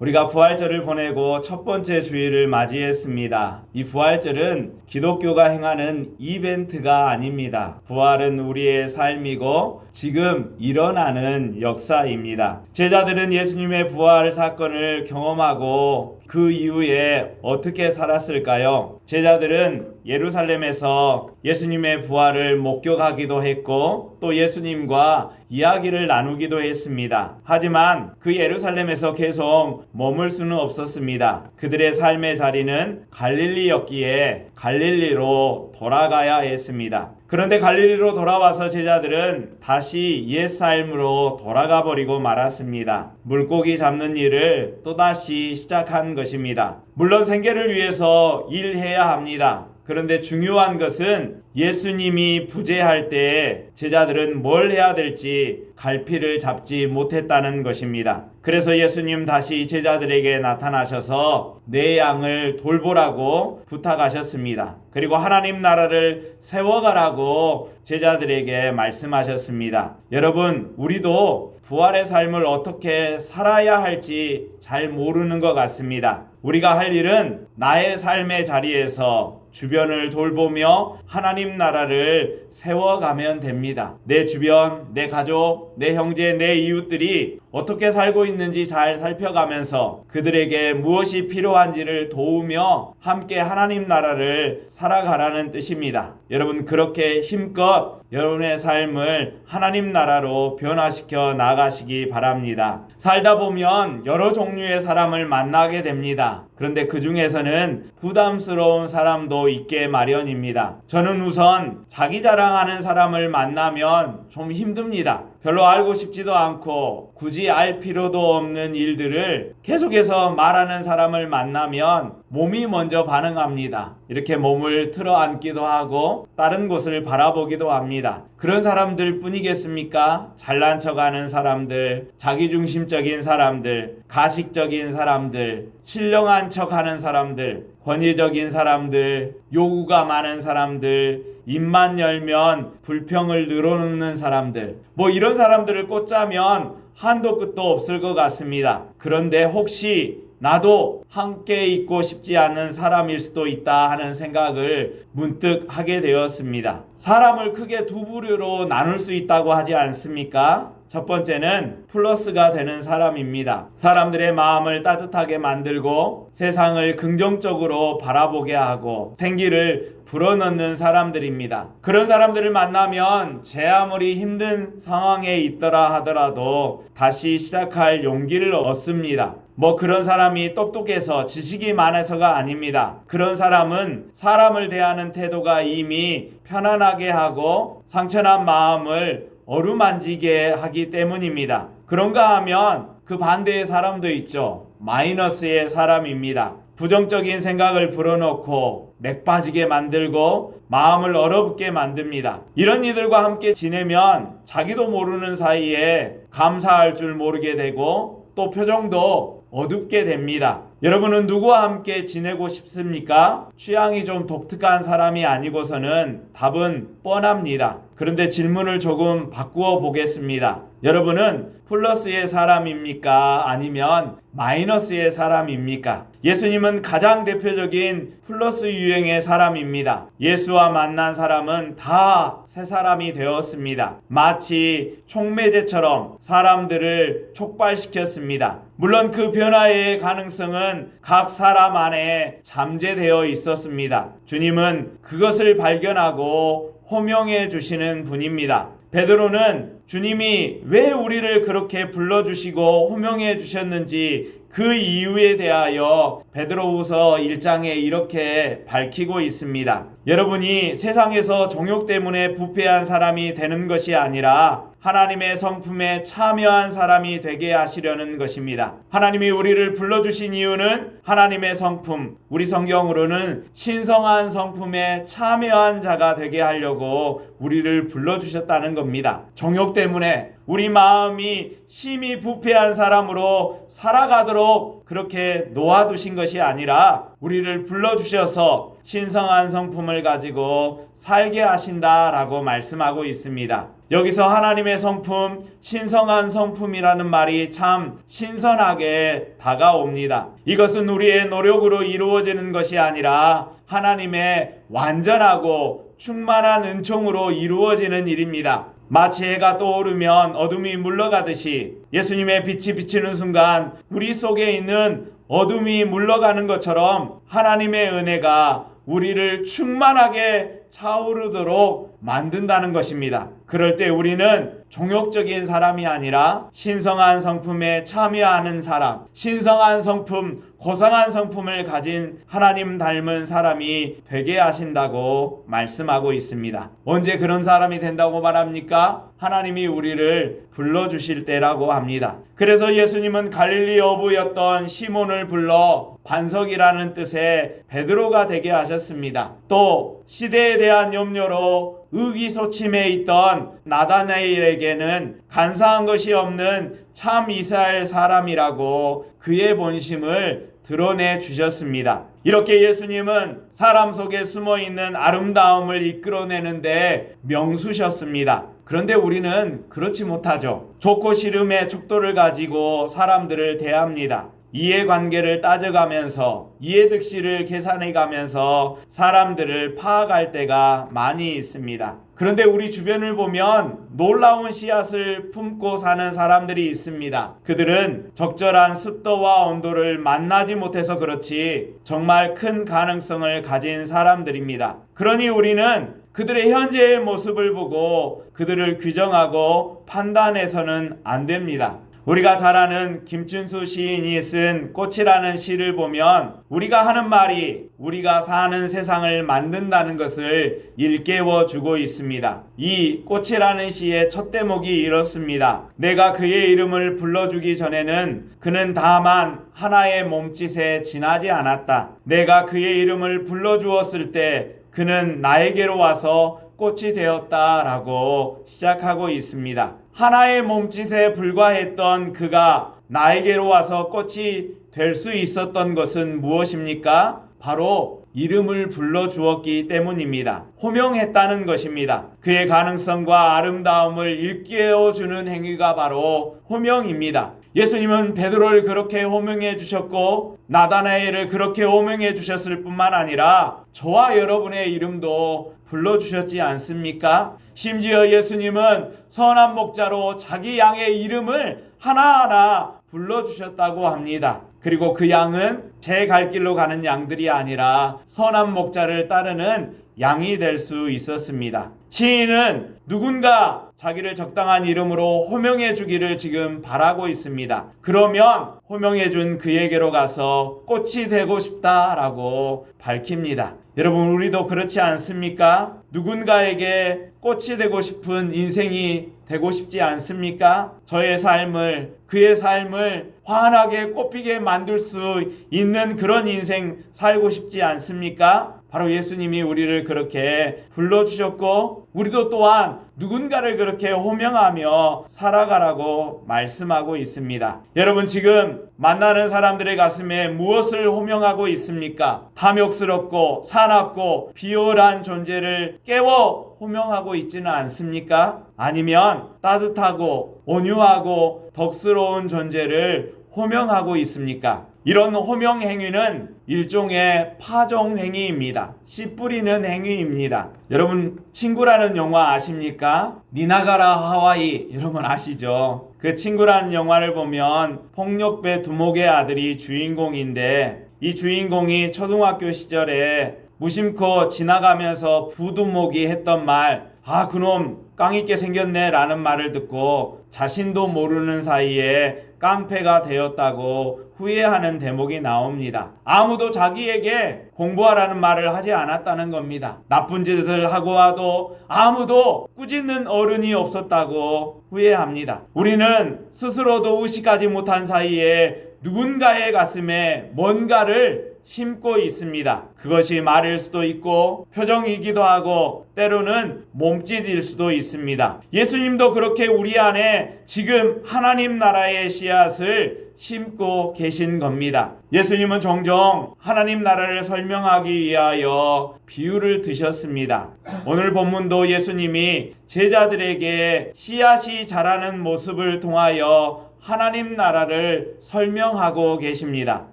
우리가 부활절을 보내고 첫 번째 주일을 맞이했습니다. 이 부활절은 기독교가 행하는 이벤트가 아닙니다. 부활은 우리의 삶이고 지금 일어나는 역사입니다. 제자들은 예수님의 부활 사건을 경험하고 그 이후에 어떻게 살았을까요? 제자들은 예루살렘에서 예수님의 부활을 목격하기도 했고 또 예수님과 이야기를 나누기도 했습니다. 하지만 그 예루살렘에서 계속 머물 수는 없었습니다. 그들의 삶의 자리는 갈릴리였기에 갈릴리로 돌아가야 했습니다. 그런데 갈릴리로 돌아와서 제자들은 다시 옛 삶으로 돌아가 버리고 말았습니다. 물고기 잡는 일을 또다시 시작한 것입니다. 물론 생계를 위해서 일해야 합니다. 그런데 중요한 것은 예수님이 부재할 때 제자들은 뭘 해야 될지 갈피를 잡지 못했다는 것입니다. 그래서 예수님 다시 제자들에게 나타나셔서 내 양을 돌보라고 부탁하셨습니다. 그리고 하나님 나라를 세워가라고 제자들에게 말씀하셨습니다. 여러분, 우리도 부활의 삶을 어떻게 살아야 할지 잘 모르는 것 같습니다. 우리가 할 일은 나의 삶의 자리에서 주변을 돌보며 하나님 나라를 세워가면 됩니다. 내 주변, 내 가족, 내 형제, 내 이웃들이 어떻게 살고 있는지 잘 살펴가면서 그들에게 무엇이 필요한지를 도우며 함께 하나님 나라를 살아가라는 뜻입니다. 여러분, 그렇게 힘껏 여러분의 삶을 하나님 나라로 변화시켜 나가시기 바랍니다. 살다 보면 여러 종류의 사람을 만나게 됩니다. 그런데 그 중에서는 부담스러운 사람도 있게 마련입니다. 저는 우선 자기 자랑하는 사람을 만나면 좀 힘듭니다. 별로 알고 싶지도 않고 굳이 알 필요도 없는 일들을 계속해서 말하는 사람을 만나면 몸이 먼저 반응합니다. 이렇게 몸을 틀어 앉기도 하고 다른 곳을 바라보기도 합니다. 그런 사람들 뿐이겠습니까? 잘난 척하는 사람들, 자기중심적인 사람들, 가식적인 사람들, 신령한 척하는 사람들, 권위적인 사람들, 요구가 많은 사람들, 입만 열면 불평을 늘어놓는 사람들, 이런 사람들을 꽂자면 한도 끝도 없을 것 같습니다. 그런데 혹시 나도 함께 있고 싶지 않은 사람일 수도 있다 하는 생각을 문득 하게 되었습니다. 사람을 크게 두 부류로 나눌 수 있다고 하지 않습니까? 첫 번째는 플러스가 되는 사람입니다. 사람들의 마음을 따뜻하게 만들고 세상을 긍정적으로 바라보게 하고 생기를 불어넣는 사람들입니다. 그런 사람들을 만나면 제 아무리 힘든 상황에 있더라 하더라도 다시 시작할 용기를 얻습니다. 그런 사람이 똑똑해서 지식이 많아서가 아닙니다. 그런 사람은 사람을 대하는 태도가 이미 편안하게 하고 상처난 마음을 어루만지게 하기 때문입니다. 그런가 하면 그 반대의 사람도 있죠. 마이너스의 사람입니다. 부정적인 생각을 불어넣고 맥 빠지게 만들고 마음을 얼어붙게 만듭니다. 이런 이들과 함께 지내면 자기도 모르는 사이에 감사할 줄 모르게 되고 또 표정도 어둡게 됩니다. 여러분은 누구와 함께 지내고 싶습니까? 취향이 좀 독특한 사람이 아니고서는 답은 뻔합니다. 그런데 질문을 조금 바꾸어 보겠습니다. 여러분은 플러스의 사람입니까? 아니면 마이너스의 사람입니까? 예수님은 가장 대표적인 플러스 유형의 사람입니다. 예수와 만난 사람은 다 새 사람이 되었습니다. 마치 촉매제처럼 사람들을 촉발시켰습니다. 물론 그 변화의 가능성은 각 사람 안에 잠재되어 있었습니다. 주님은 그것을 발견하고 호명해 주시는 분입니다. 베드로는 주님이 왜 우리를 그렇게 불러주시고 호명해 주셨는지 그 이유에 대하여 베드로후서 1장에 이렇게 밝히고 있습니다. 여러분이 세상에서 정욕 때문에 부패한 사람이 되는 것이 아니라 하나님의 성품에 참여한 사람이 되게 하시려는 것입니다. 하나님이 우리를 불러주신 이유는 하나님의 성품, 우리 성경으로는 신성한 성품에 참여한 자가 되게 하려고 우리를 불러주셨다는 겁니다. 정욕 때문에 우리 마음이 심히 부패한 사람으로 살아가도록 그렇게 놓아두신 것이 아니라 우리를 불러주셔서 신성한 성품을 가지고 살게 하신다라고 말씀하고 있습니다. 여기서 하나님의 성품, 신성한 성품이라는 말이 참 신선하게 다가옵니다. 이것은 우리의 노력으로 이루어지는 것이 아니라 하나님의 완전하고 충만한 은총으로 이루어지는 일입니다. 마치 해가 떠오르면 어둠이 물러가듯이 예수님의 빛이 비치는 순간 우리 속에 있는 어둠이 물러가는 것처럼 하나님의 은혜가 우리를 충만하게 차오르도록 만든다는 것입니다. 그럴 때 우리는 종욕적인 사람이 아니라 신성한 성품에 참여하는 사람, 신성한 성품, 고상한 성품을 가진 하나님 닮은 사람이 되게 하신다고 말씀하고 있습니다. 언제 그런 사람이 된다고 말합니까? 하나님이 우리를 불러주실 때라고 합니다. 그래서 예수님은 갈릴리 어부였던 시몬을 불러 반석이라는 뜻의 베드로가 되게 하셨습니다. 또 시대에 대한 염려로 의기소침해 있던 나다나엘에게는 간사한 것이 없는 참 이스라엘 사람이라고 그의 본심을 드러내 주셨습니다. 이렇게 예수님은 사람 속에 숨어 있는 아름다움을 이끌어내는데 명수셨습니다. 그런데 우리는 그렇지 못하죠. 좋고 싫음의 척도를 가지고 사람들을 대합니다. 이해관계를 따져가면서 이해득실을 계산해가면서 사람들을 파악할 때가 많이 있습니다. 그런데 우리 주변을 보면 놀라운 씨앗을 품고 사는 사람들이 있습니다. 그들은 적절한 습도와 온도를 만나지 못해서 그렇지 정말 큰 가능성을 가진 사람들입니다. 그러니 우리는 그들의 현재의 모습을 보고 그들을 규정하고 판단해서는 안 됩니다. 우리가 잘 아는 김춘수 시인이 쓴 꽃이라는 시를 보면 우리가 하는 말이 우리가 사는 세상을 만든다는 것을 일깨워 주고 있습니다. 이 꽃이라는 시의 첫 대목이 이렇습니다. 내가 그의 이름을 불러주기 전에는 그는 다만 하나의 몸짓에 지나지 않았다. 내가 그의 이름을 불러주었을 때 그는 나에게로 와서 꽃이 되었다라고 시작하고 있습니다. 하나의 몸짓에 불과했던 그가 나에게로 와서 꽃이 될 수 있었던 것은 무엇입니까? 바로 이름을 불러주었기 때문입니다. 호명했다는 것입니다. 그의 가능성과 아름다움을 일깨워주는 행위가 바로 호명입니다. 예수님은 베드로를 그렇게 호명해 주셨고 나다나엘을 그렇게 호명해 주셨을 뿐만 아니라 저와 여러분의 이름도 불러주셨지 않습니까? 심지어 예수님은 선한 목자로 자기 양의 이름을 하나하나 불러주셨다고 합니다. 그리고 그 양은 제 갈 길로 가는 양들이 아니라 선한 목자를 따르는 양이 될 수 있었습니다. 시인은 누군가 자기를 적당한 이름으로 호명해 주기를 지금 바라고 있습니다. 그러면 호명해 준 그에게로 가서 꽃이 되고 싶다라고 밝힙니다. 여러분, 우리도 그렇지 않습니까? 누군가에게 꽃이 되고 싶은 인생이 되고 싶지 않습니까? 저의 삶을, 그의 삶을 환하게 꽃피게 만들 수 있는 그런 인생 살고 싶지 않습니까? 바로 예수님이 우리를 그렇게 불러주셨고 우리도 또한 누군가를 그렇게 호명하며 살아가라고 말씀하고 있습니다. 여러분, 지금 만나는 사람들의 가슴에 무엇을 호명하고 있습니까? 탐욕스럽고 사납고 비열한 존재를 깨워 호명하고 있지는 않습니까? 아니면 따뜻하고 온유하고 덕스러운 존재를 호명하고 있습니까? 이런 호명 행위는 일종의 파종 행위입니다. 씨 뿌리는 행위입니다. 여러분, 친구라는 영화 아십니까? 니나가라 하와이, 여러분 아시죠? 그 친구라는 영화를 보면 폭력배 두목의 아들이 주인공인데 이 주인공이 초등학교 시절에 무심코 지나가면서 부두목이 했던 말, 아, 그놈 깡있게 생겼네 라는 말을 듣고 자신도 모르는 사이에 깡패가 되었다고 후회하는 대목이 나옵니다. 아무도 자기에게 공부하라는 말을 하지 않았다는 겁니다. 나쁜 짓을 하고 와도 아무도 꾸짖는 어른이 없었다고 후회합니다. 우리는 스스로도 의식하지 못한 사이에 누군가의 가슴에 뭔가를 심고 있습니다. 그것이 말일 수도 있고 표정이기도 하고 때로는 몸짓일 수도 있습니다. 예수님도 그렇게 우리 안에 지금 하나님 나라의 씨앗을 심고 계신 겁니다. 예수님은 종종 하나님 나라를 설명하기 위하여 비유를 드셨습니다. 오늘 본문도 예수님이 제자들에게 씨앗이 자라는 모습을 통하여 하나님 나라를 설명하고 계십니다.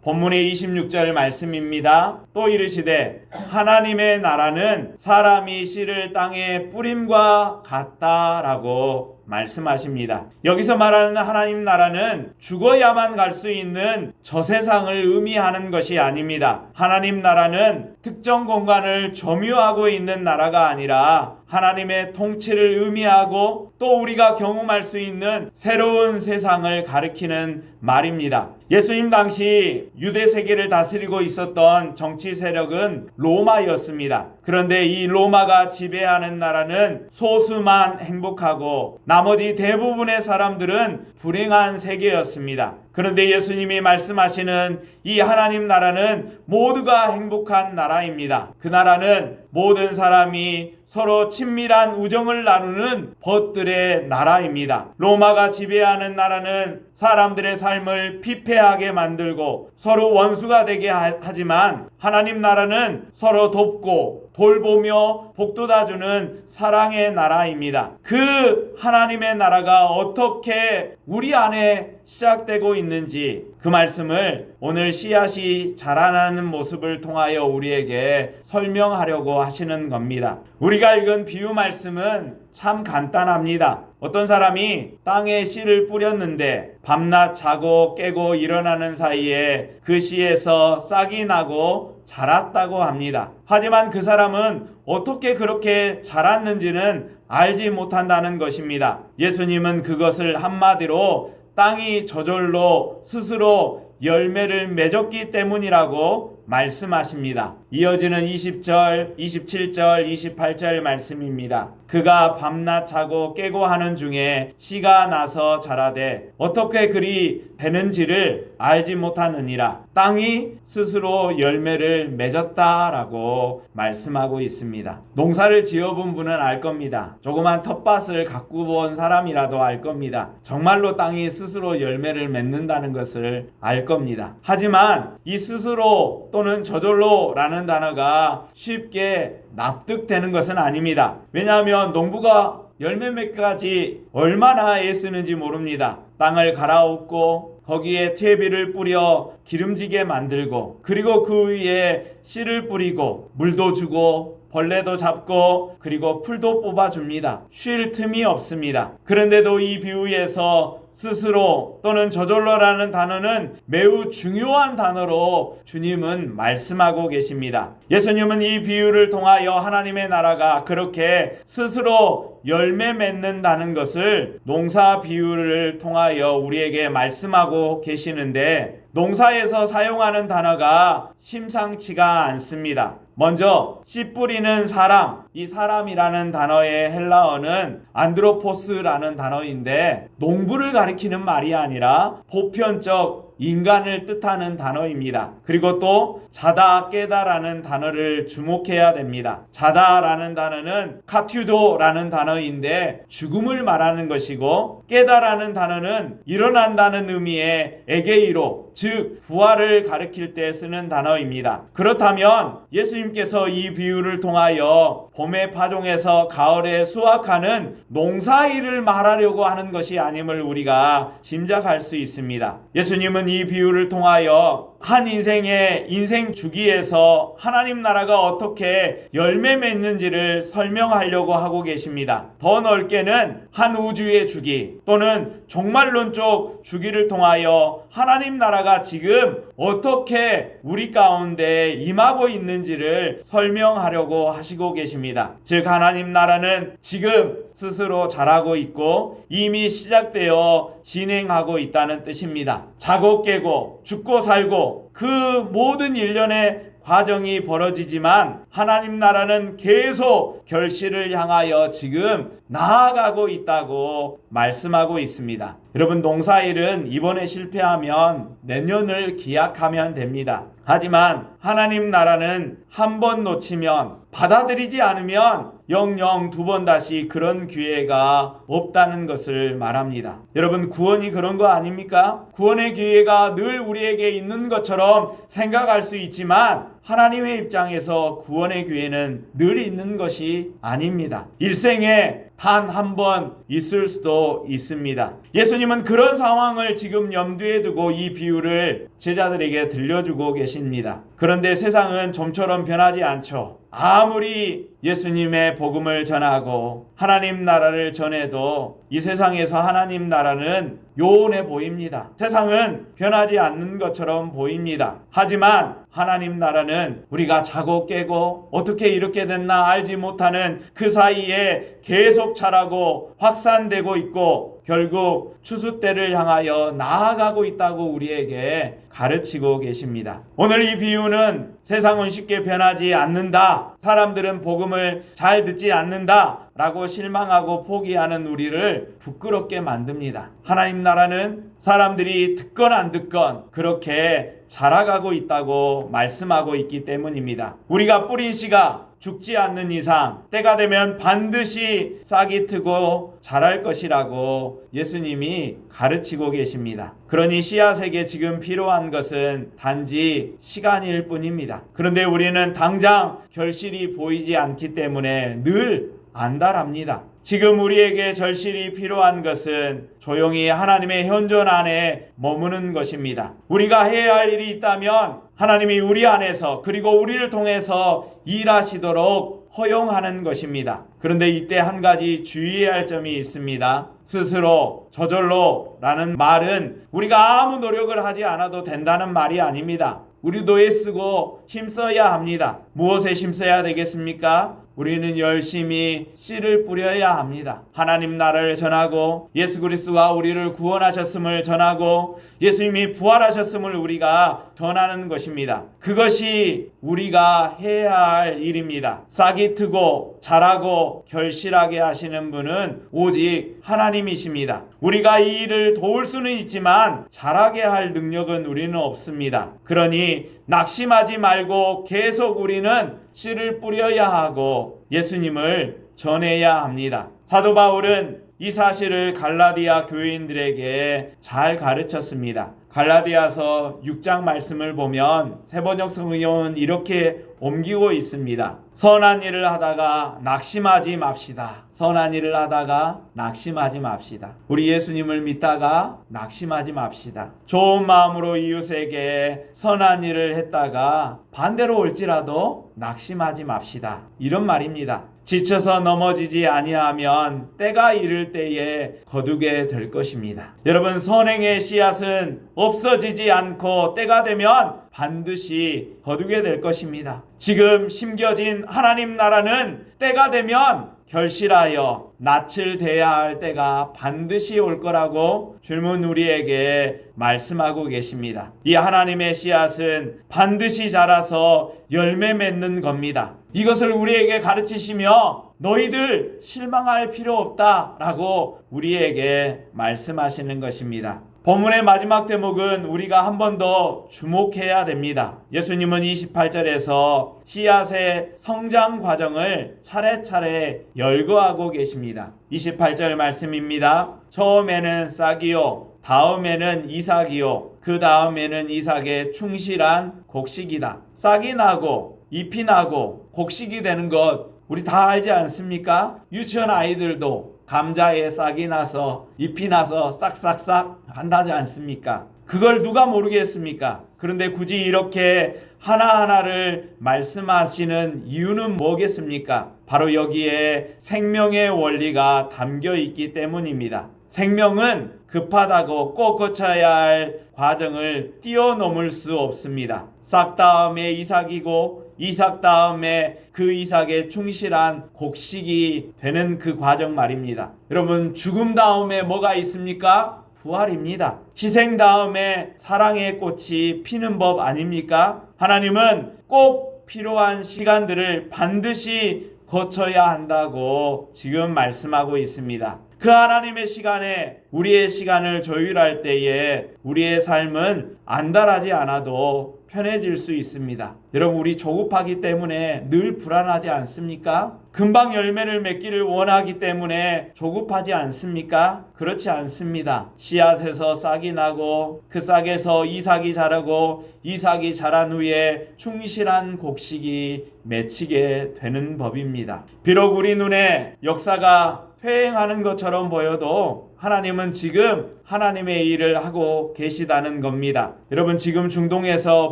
본문의 26절 말씀입니다. 또 이르시되 하나님의 나라는 사람이 씨를 땅에 뿌림과 같다라고 말씀하십니다. 여기서 말하는 하나님 나라는 죽어야만 갈 수 있는 저 세상을 의미하는 것이 아닙니다. 하나님 나라는 특정 공간을 점유하고 있는 나라가 아니라 하나님의 통치를 의미하고 또 우리가 경험할 수 있는 새로운 세상을 가리키는 말입니다. 예수님 당시 유대 세계를 다스리고 있었던 정치 세력은 로마였습니다. 그런데 이 로마가 지배하는 나라는 소수만 행복하고 나머지 대부분의 사람들은 불행한 세계였습니다. 그런데 예수님이 말씀하시는 이 하나님 나라는 모두가 행복한 나라입니다. 그 나라는 모든 사람이 서로 친밀한 우정을 나누는 벗들의 나라입니다. 로마가 지배하는 나라는 사람들의 삶을 피폐하게 만들고 서로 원수가 되게 하지만 하나님 나라는 서로 돕고 돌보며 복돋아주는 사랑의 나라입니다. 그 하나님의 나라가 어떻게 우리 안에 시작되고 있는지 그 말씀을 오늘 씨앗이 자라나는 모습을 통하여 우리에게 설명하려고 하시는 겁니다. 우리가 읽은 비유 말씀은 참 간단합니다. 어떤 사람이 땅에 씨를 뿌렸는데 밤낮 자고 깨고 일어나는 사이에 그 씨에서 싹이 나고 자랐다고 합니다. 하지만 그 사람은 어떻게 그렇게 자랐는지는 알지 못한다는 것입니다. 예수님은 그것을 한마디로 땅이 저절로 스스로 열매를 맺었기 때문이라고 말씀하십니다. 이어지는 20절, 27절, 28절 말씀입니다. 그가 밤낮 자고 깨고 하는 중에 씨가 나서 자라되 어떻게 그리 되는지를 알지 못하느니라. 땅이 스스로 열매를 맺었다라고 말씀하고 있습니다. 농사를 지어본 분은 알 겁니다. 조그만 텃밭을 가꾸어 본 사람이라도 알 겁니다. 정말로 땅이 스스로 열매를 맺는다는 것을 알 겁니다. 하지만 이 스스로 또는 저절로라는 단어가 쉽게 납득되는 것은 아닙니다. 왜냐하면 농부가 열매 맺기까지 얼마나 애쓰는지 모릅니다. 땅을 갈아엎고 거기에 퇴비를 뿌려 기름지게 만들고 그리고 그 위에 씨를 뿌리고 물도 주고 벌레도 잡고 그리고 풀도 뽑아줍니다. 쉴 틈이 없습니다. 그런데도 이 비유에서 스스로 또는 저절로라는 단어는 매우 중요한 단어로 주님은 말씀하고 계십니다. 예수님은 이 비유를 통하여 하나님의 나라가 그렇게 스스로 열매 맺는다는 것을 농사 비유를 통하여 우리에게 말씀하고 계시는데 농사에서 사용하는 단어가 심상치가 않습니다. 먼저 씨 뿌리는 사람, 이 사람이라는 단어의 헬라어는 안드로포스라는 단어인데 농부를 가리키는 말이 아니라 보편적 인간을 뜻하는 단어입니다. 그리고 또 자다 깨다라는 단어를 주목해야 됩니다. 자다라는 단어는 카튜도라는 단어인데 죽음을 말하는 것이고 깨다라는 단어는 일어난다는 의미의 에게이로 즉 부활을 가리킬 때 쓰는 단어입니다. 그렇다면 예수님께서 이 비유를 통하여 봄의 파종에서 가을에 수확하는 농사일을 말하려고 하는 것이 아님을 우리가 짐작할 수 있습니다. 예수님은 이 비유를 통하여 한 인생의 인생 주기에서 하나님 나라가 어떻게 열매 맺는지를 설명하려고 하고 계십니다. 더 넓게는 한 우주의 주기 또는 종말론적 주기를 통하여 하나님 나라가 지금 어떻게 우리 가운데 임하고 있는지를 설명하려고 하시고 계십니다. 즉 하나님 나라는 지금 스스로 자라고 있고 이미 시작되어 진행하고 있다는 뜻입니다. 자고 깨고 죽고 살고 그 모든 일련의 과정이 벌어지지만 하나님 나라는 계속 결실을 향하여 지금 나아가고 있다고 말씀하고 있습니다. 여러분, 농사일은 이번에 실패하면 내년을 기약하면 됩니다. 하지만 하나님 나라는 한 번 놓치면, 받아들이지 않으면 영영 두 번 다시 그런 기회가 없다는 것을 말합니다. 여러분, 구원이 그런 거 아닙니까? 구원의 기회가 늘 우리에게 있는 것처럼 생각할 수 있지만 하나님의 입장에서 구원의 기회는 늘 있는 것이 아닙니다. 일생에 단 한 번 있을 수도 있습니다. 예수님은 그런 상황을 지금 염두에 두고 이 비유를 제자들에게 들려주고 계십니다. 그런데 세상은 좀처럼 변하지 않죠. 아무리 예수님의 복음을 전하고 하나님 나라를 전해도 이 세상에서 하나님 나라는 요원해 보입니다. 세상은 변하지 않는 것처럼 보입니다. 하지만 하나님 나라는 우리가 자고 깨고 어떻게 이렇게 됐나 알지 못하는 그 사이에 계속 자라고 확산되고 있고 결국 추수 때를 향하여 나아가고 있다고 우리에게 가르치고 계십니다. 오늘 이 비유는 세상은 쉽게 변하지 않는다, 사람들은 복음을 잘 듣지 않는다 라고 실망하고 포기하는 우리를 부끄럽게 만듭니다. 하나님 나라는 사람들이 듣건 안 듣건 그렇게 자라가고 있다고 말씀하고 있기 때문입니다. 우리가 뿌린 씨가 죽지 않는 이상 때가 되면 반드시 싹이 트고 자랄 것이라고 예수님이 가르치고 계십니다. 그러니 씨앗에게 지금 필요한 것은 단지 시간일 뿐입니다. 그런데 우리는 당장 결실이 보이지 않기 때문에 늘 안달합니다. 지금 우리에게 절실히 필요한 것은 조용히 하나님의 현존 안에 머무는 것입니다. 우리가 해야 할 일이 있다면 하나님이 우리 안에서 그리고 우리를 통해서 일하시도록 허용하는 것입니다. 그런데 이때 한 가지 주의해야 할 점이 있습니다. 스스로 저절로 라는 말은 우리가 아무 노력을 하지 않아도 된다는 말이 아닙니다. 우리도 애쓰고 힘써야 합니다. 무엇에 힘써야 되겠습니까? 우리는 열심히 씨를 뿌려야 합니다. 하나님 나라를 전하고 예수 그리스도가 우리를 구원하셨음을 전하고 예수님이 부활하셨음을 우리가 전하는 것입니다. 그것이 우리가 해야 할 일입니다. 싹이 트고 자라고 결실하게 하시는 분은 오직 하나님이십니다. 우리가 이 일을 도울 수는 있지만 자라게 할 능력은 우리는 없습니다. 그러니 낙심하지 말고 계속 우리는 씨를 뿌려야 하고 예수님을 전해야 합니다. 사도 바울은 이 사실을 갈라디아 교인들에게 잘 가르쳤습니다. 갈라디아서 6장 말씀을 보면 세번역 성경은 이렇게 옮기고 있습니다. 선한 일을 하다가 낙심하지 맙시다. 선한 일을 하다가 낙심하지 맙시다. 우리 예수님을 믿다가 낙심하지 맙시다. 좋은 마음으로 이웃에게 선한 일을 했다가 반대로 올지라도 낙심하지 맙시다. 이런 말입니다. 지쳐서 넘어지지 아니하면 때가 이를 때에 거두게 될 것입니다. 여러분, 선행의 씨앗은 없어지지 않고 때가 되면 반드시 거두게 될 것입니다. 지금 심겨진 하나님 나라는 때가 되면 결실하여 낯을 대야 할 때가 반드시 올 거라고 주님은 우리에게 말씀하고 계십니다. 이 하나님의 씨앗은 반드시 자라서 열매 맺는 겁니다. 이것을 우리에게 가르치시며 너희들 실망할 필요 없다라고 우리에게 말씀하시는 것입니다. 본문의 마지막 대목은 우리가 한 번 더 주목해야 됩니다. 예수님은 28절에서 씨앗의 성장 과정을 차례차례 열거하고 계십니다. 28절 말씀입니다. 처음에는 싹이요, 다음에는 이삭이요, 그 다음에는 이삭의 충실한 곡식이다. 싹이 나고 잎이 나고 곡식이 되는 것 우리 다 알지 않습니까? 유치원 아이들도 감자에 싹이 나서 잎이 나서 싹싹싹 한다지 않습니까? 그걸 누가 모르겠습니까? 그런데 굳이 이렇게 하나하나를 말씀하시는 이유는 뭐겠습니까? 바로 여기에 생명의 원리가 담겨 있기 때문입니다. 생명은 급하다고 꼭 거쳐야 할 과정을 뛰어넘을 수 없습니다. 싹 다음에 이삭이고 이삭 다음에 그 이삭에 충실한 곡식이 되는 그 과정 말입니다. 여러분, 죽음 다음에 뭐가 있습니까? 부활입니다. 희생 다음에 사랑의 꽃이 피는 법 아닙니까? 하나님은 꼭 필요한 시간들을 반드시 거쳐야 한다고 지금 말씀하고 있습니다. 그 하나님의 시간에 우리의 시간을 조율할 때에 우리의 삶은 안달하지 않아도 편해질 수 있습니다. 여러분, 우리 조급하기 때문에 늘 불안하지 않습니까? 금방 열매를 맺기를 원하기 때문에 조급하지 않습니까? 그렇지 않습니다. 씨앗에서 싹이 나고 그 싹에서 이삭이 자라고 이삭이 자란 후에 충실한 곡식이 맺히게 되는 법입니다. 비록 우리 눈에 역사가 퇴행하는 것처럼 보여도 하나님은 지금 하나님의 일을 하고 계시다는 겁니다. 여러분, 지금 중동에서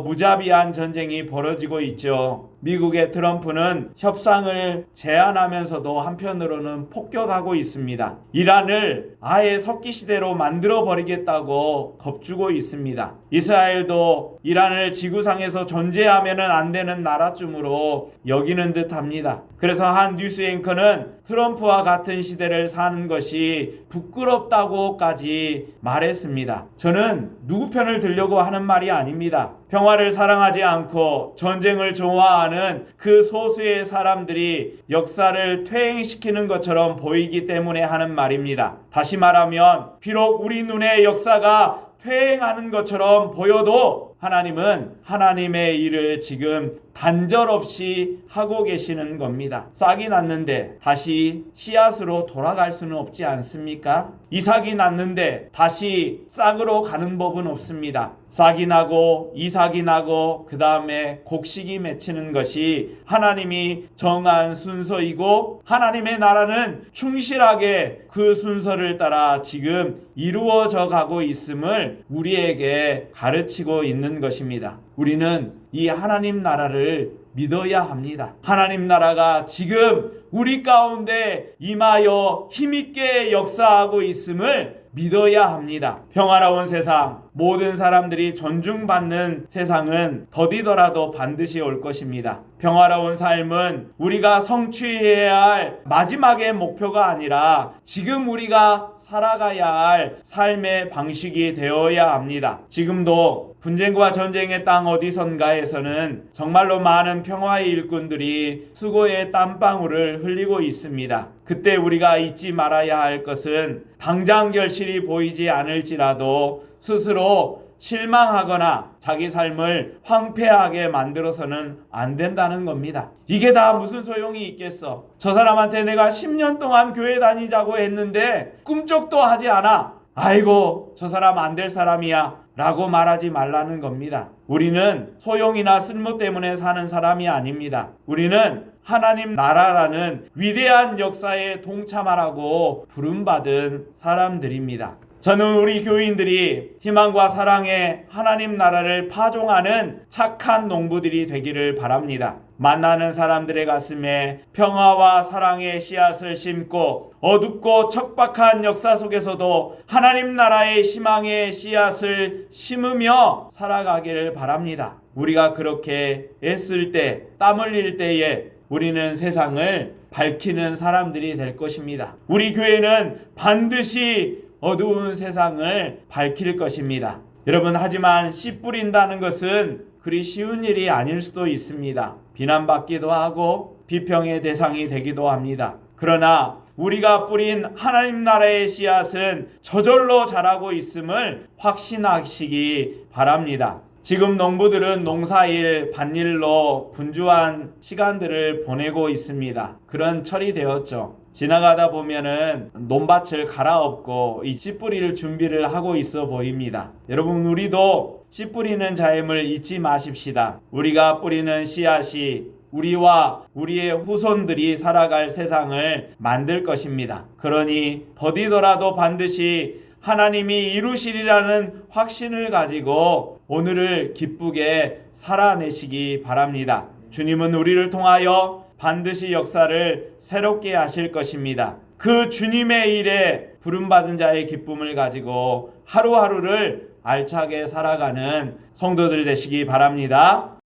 무자비한 전쟁이 벌어지고 있죠. 미국의 트럼프는 협상을 제안하면서도 한편으로는 폭격하고 있습니다. 이란을 아예 석기시대로 만들어버리겠다고 겁주고 있습니다. 이스라엘도 이란을 지구상에서 존재하면 안 되는 나라쯤으로 여기는 듯합니다. 그래서 한 뉴스 앵커는 트럼프와 같은 시대를 사는 것이 부끄럽다고까지 말했습니다. 저는 누구 편을 들려고 하는 말이 아닙니다. 평화를 사랑하지 않고 전쟁을 좋아하는 그 소수의 사람들이 역사를 퇴행시키는 것처럼 보이기 때문에 하는 말입니다. 다시 말하면 비록 우리 눈에 역사가 퇴행하는 것처럼 보여도 하나님은 하나님의 일을 지금 단절없이 하고 계시는 겁니다. 싹이 났는데 다시 씨앗으로 돌아갈 수는 없지 않습니까? 이삭이 났는데 다시 싹으로 가는 법은 없습니다. 싹이 나고 이삭이 나고 그 다음에 곡식이 맺히는 것이 하나님이 정한 순서이고 하나님의 나라는 충실하게 그 순서를 따라 지금 이루어져 가고 있음을 우리에게 가르치고 있는 것입니다. 우리는 이 하나님 나라를 믿어야 합니다. 하나님 나라가 지금 우리 가운데 임하여 힘있게 역사하고 있음을 믿어야 합니다. 평화로운 세상, 모든 사람들이 존중받는 세상은 더디더라도 반드시 올 것입니다. 평화로운 삶은 우리가 성취해야 할 마지막의 목표가 아니라 지금 우리가 살아가야 할 삶의 방식이 되어야 합니다. 지금도 분쟁과 전쟁의 땅 어디선가에서는 정말로 많은 평화의 일꾼들이 수고의 땀방울을 흘리고 있습니다. 그때 우리가 잊지 말아야 할 것은 당장 결실이 보이지 않을지라도 스스로 실망하거나 자기 삶을 황폐하게 만들어서는 안 된다는 겁니다. 이게 다 무슨 소용이 있겠어? 저 사람한테 내가 10년 동안 교회 다니자고 했는데 꿈쩍도 하지 않아. 아이고, 저 사람 안 될 사람이야 라고 말하지 말라는 겁니다. 우리는 소용이나 쓸모 때문에 사는 사람이 아닙니다. 우리는 하나님 나라라는 위대한 역사에 동참하라고 부름받은 사람들입니다. 저는 우리 교인들이 희망과 사랑의 하나님 나라를 파종하는 착한 농부들이 되기를 바랍니다. 만나는 사람들의 가슴에 평화와 사랑의 씨앗을 심고 어둡고 척박한 역사 속에서도 하나님 나라의 희망의 씨앗을 심으며 살아가기를 바랍니다. 우리가 그렇게 애쓸 때, 땀 흘릴 때에 우리는 세상을 밝히는 사람들이 될 것입니다. 우리 교회는 반드시 어두운 세상을 밝힐 것입니다. 여러분, 하지만 씨 뿌린다는 것은 그리 쉬운 일이 아닐 수도 있습니다. 비난받기도 하고 비평의 대상이 되기도 합니다. 그러나 우리가 뿌린 하나님 나라의 씨앗은 저절로 자라고 있음을 확신하시기 바랍니다. 지금 농부들은 농사일, 밭일로 분주한 시간들을 보내고 있습니다. 그런 철이 되었죠. 지나가다 보면은 논밭을 갈아엎고 이 씨 뿌릴 준비를 하고 있어 보입니다. 여러분, 우리도 씨 뿌리는 자임을 잊지 마십시다. 우리가 뿌리는 씨앗이 우리와 우리의 후손들이 살아갈 세상을 만들 것입니다. 그러니 더디더라도 반드시 하나님이 이루시리라는 확신을 가지고 오늘을 기쁘게 살아내시기 바랍니다. 주님은 우리를 통하여 반드시 역사를 새롭게 하실 것입니다. 그 주님의 일에 부름받은 자의 기쁨을 가지고 하루하루를 알차게 살아가는 성도들 되시기 바랍니다.